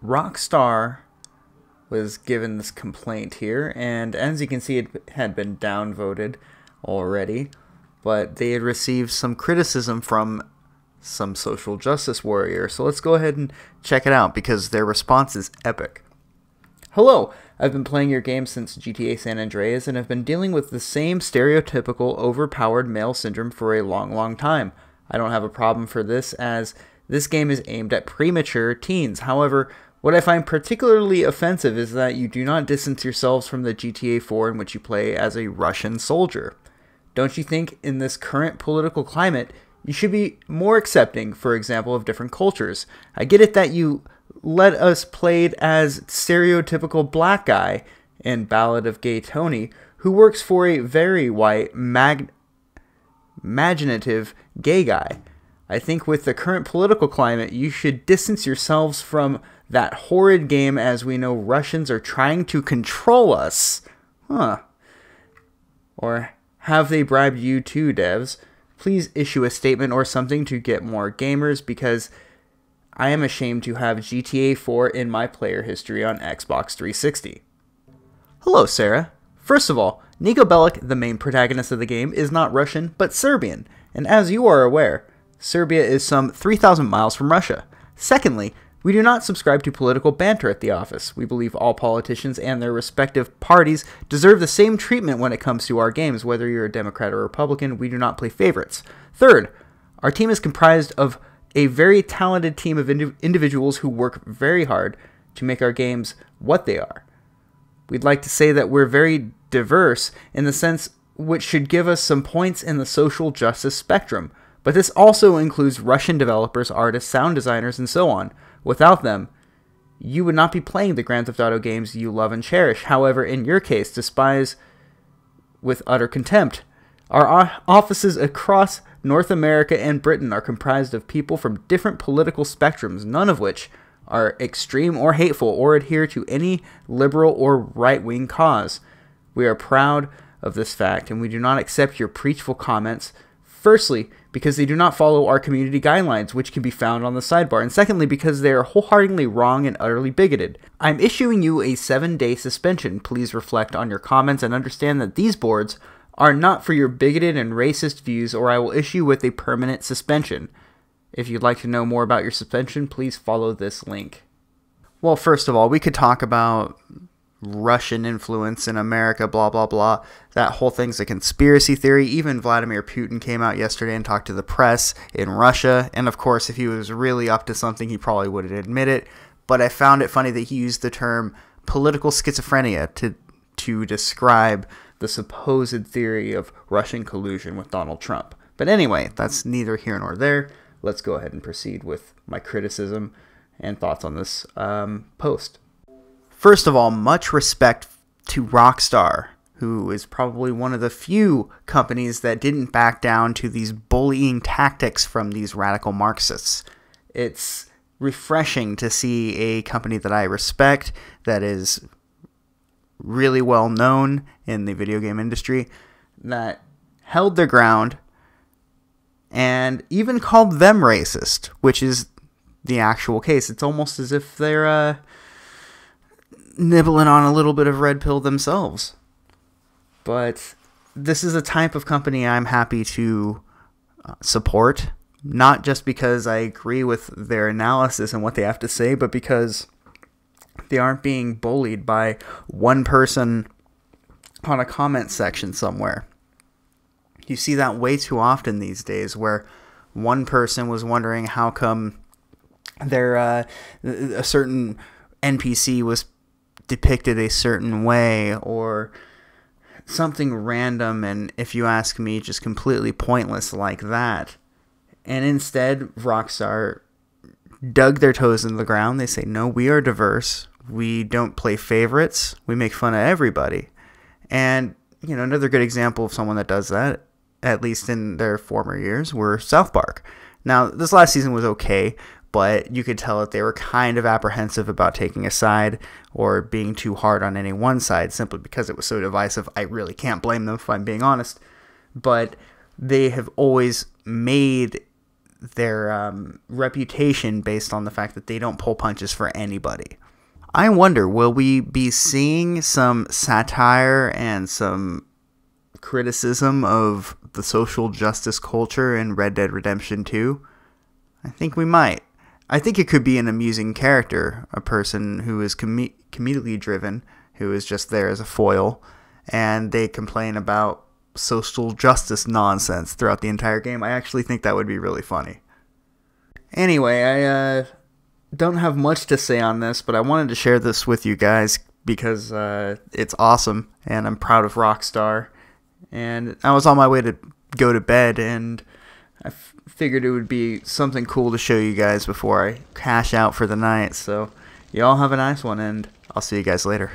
Rockstar was given this complaint here, and as you can see, it had been downvoted already, but they had received some criticism from some social justice warrior. So let's go ahead and check it out because their response is epic. Hello, I've been playing your game since GTA San Andreas and have been dealing with the same stereotypical overpowered male syndrome for a long time. I don't have a problem for this, as this game is aimed at premature teens. However, what I find particularly offensive is that you do not distance yourselves from the GTA 4 in which you play as a Russian soldier. Don't you think in this current political climate, you should be more accepting, for example, of different cultures? I get it that you let us play as stereotypical black guy in Ballad of Gay Tony, who works for a very white, imaginative gay guy. I think with the current political climate, you should distance yourselves from that horrid game, as we know Russians are trying to control us. Or have they bribed you too, devs? Please issue a statement or something to get more gamers, because I am ashamed to have GTA 4 in my player history on Xbox 360. Hello, Sarah. First of all, Niko Bellic, the main protagonist of the game, is not Russian, but Serbian, and as you are aware, Serbia is some 3,000 miles from Russia. Secondly, we do not subscribe to political banter at the office. We believe all politicians and their respective parties deserve the same treatment when it comes to our games. Whether you're a Democrat or Republican, we do not play favorites. Third, our team is comprised of a very talented team of individuals who work very hard to make our games what they are. We'd like to say that we're very diverse in the sense which should give us some points in the social justice spectrum, but this also includes Russian developers, artists, sound designers, and so on. Without them, you would not be playing the Grand Theft Auto games you love and cherish. However, in your case, despise with utter contempt. Our offices across North America and Britain are comprised of people from different political spectrums, none of which are extreme or hateful or adhere to any liberal or right-wing cause. We are proud of this fact, and we do not accept your preachful comments, firstly, because they do not follow our community guidelines, which can be found on the sidebar, and secondly, because they are wholeheartedly wrong and utterly bigoted. I'm issuing you a 7-day suspension. Please reflect on your comments and understand that these boards are not for your bigoted and racist views, or I will issue with a permanent suspension. If you'd like to know more about your suspension, please follow this link. Well, first of all, we could talk about Russian influence in America, blah, blah, blah. That whole thing's a conspiracy theory. Even Vladimir Putin came out yesterday and talked to the press in Russia. And of course, if he was really up to something, he probably wouldn't admit it. But I found it funny that he used the term political schizophrenia to describe the supposed theory of Russian collusion with Donald Trump. But anyway, that's neither here nor there. Let's go ahead and proceed with my criticism and thoughts on this post. First of all, much respect to Rockstar, who is probably one of the few companies that didn't back down to these bullying tactics from these radical Marxists. It's refreshing to see a company that I respect, that is really well known in the video game industry, that held their ground and even called them racist, which is the actual case. It's almost as if they're nibbling on a little bit of red pill themselves. But this is a type of company I'm happy to support, not just because I agree with their analysis and what they have to say, but because they aren't being bullied by one person on a comment section somewhere. You see that way too often these days, where one person was wondering how come a certain NPC was depicted a certain way, or something random, and if you ask me, just completely pointless like that. And instead, Rockstar dug their toes into the ground. They say, no, we are diverse. We don't play favorites. We make fun of everybody. And, you know, another good example of someone that does that, at least in their former years, were South Park. Now, this last season was okay, but you could tell that they were kind of apprehensive about taking a side or being too hard on any one side simply because it was so divisive. I really can't blame them, if I'm being honest. But they have always made their reputation based on the fact that they don't pull punches for anybody. I wonder, will we be seeing some satire and some criticism of the social justice culture in Red Dead Redemption 2? I think we might. I think it could be an amusing character, a person who is comedically driven, who is just there as a foil, and they complain about social justice nonsense throughout the entire game. I actually think that would be really funny. Anyway, I don't have much to say on this, but I wanted to share this with you guys because it's awesome, and I'm proud of Rockstar. And I was on my way to go to bed, and I figured it would be something cool to show you guys before I cash out for the night. So y'all have a nice one, and I'll see you guys later.